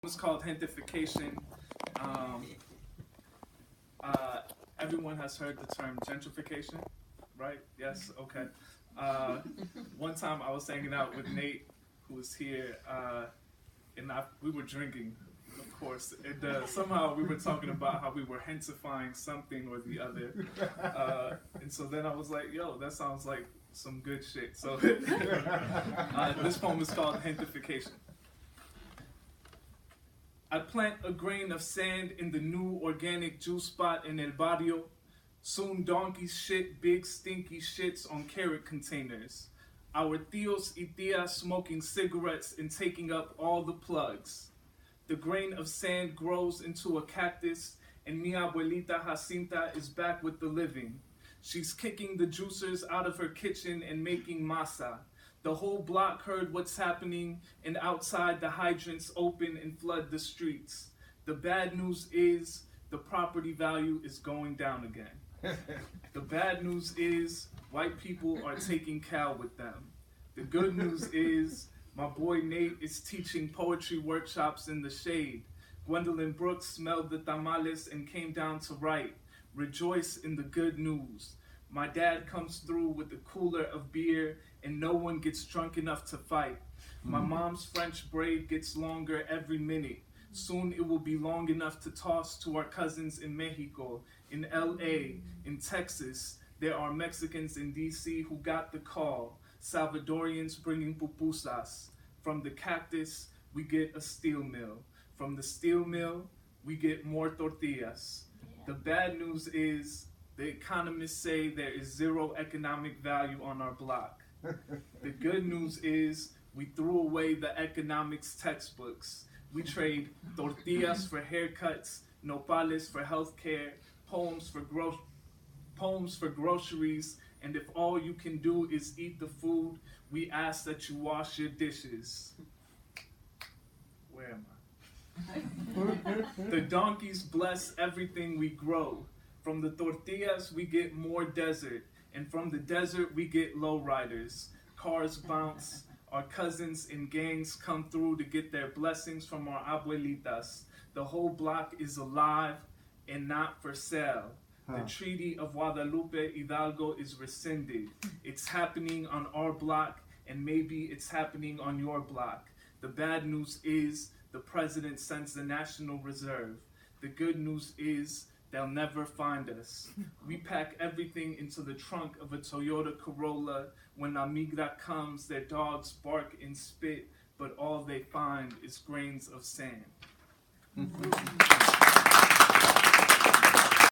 It's called Gentification. Um, Everyone has heard the term gentrification, right? Yes, okay. One time I was hanging out with Nate, who was here, and we were drinking, of course. And somehow we were talking about how we were gentifying something or the other. And so then I was like, yo, that sounds like some good shit. So this poem is called Gentification. I plant a grain of sand in the new organic juice spot in El Barrio. Soon donkeys shit big stinky shits on carrot containers. Our tios y tias smoking cigarettes and taking up all the plugs. The grain of sand grows into a cactus, and mi abuelita Jacinta is back with the living. She's kicking the juicers out of her kitchen and making masa. The whole block heard what's happening, and outside the hydrants open and flood the streets. The bad news is the property value is going down again. The bad news is white people are taking Cal with them. The good news is my boy Nate is teaching poetry workshops in the shade. Gwendolyn Brooks smelled the tamales and came down to write. Rejoice in the good news. My dad comes through with a cooler of beer and no one gets drunk enough to fight. My mom's French braid gets longer every minute. Soon it will be long enough to toss to our cousins in Mexico, in LA, in Texas. There are Mexicans in DC who got the call. Salvadorians bringing pupusas. From the cactus, we get a steel mill. From the steel mill, we get more tortillas. The bad news is the economists say there is zero economic value on our block. The good news is we threw away the economics textbooks. We trade tortillas for haircuts, nopales for healthcare, poems for groceries, and if all you can do is eat the food, we ask that you wash your dishes. Where am I? The donkeys bless everything we grow. From the tortillas, we get more desert, and from the desert, we get lowriders. Cars bounce, our cousins in gangs come through to get their blessings from our abuelitas. The whole block is alive and not for sale. The Treaty of Guadalupe Hidalgo is rescinded. It's happening on our block, and maybe it's happening on your block. The bad news is the president sends the National Reserve. The good news is they'll never find us. We pack everything into the trunk of a Toyota Corolla. When La Migra comes, their dogs bark and spit, but all they find is grains of sand.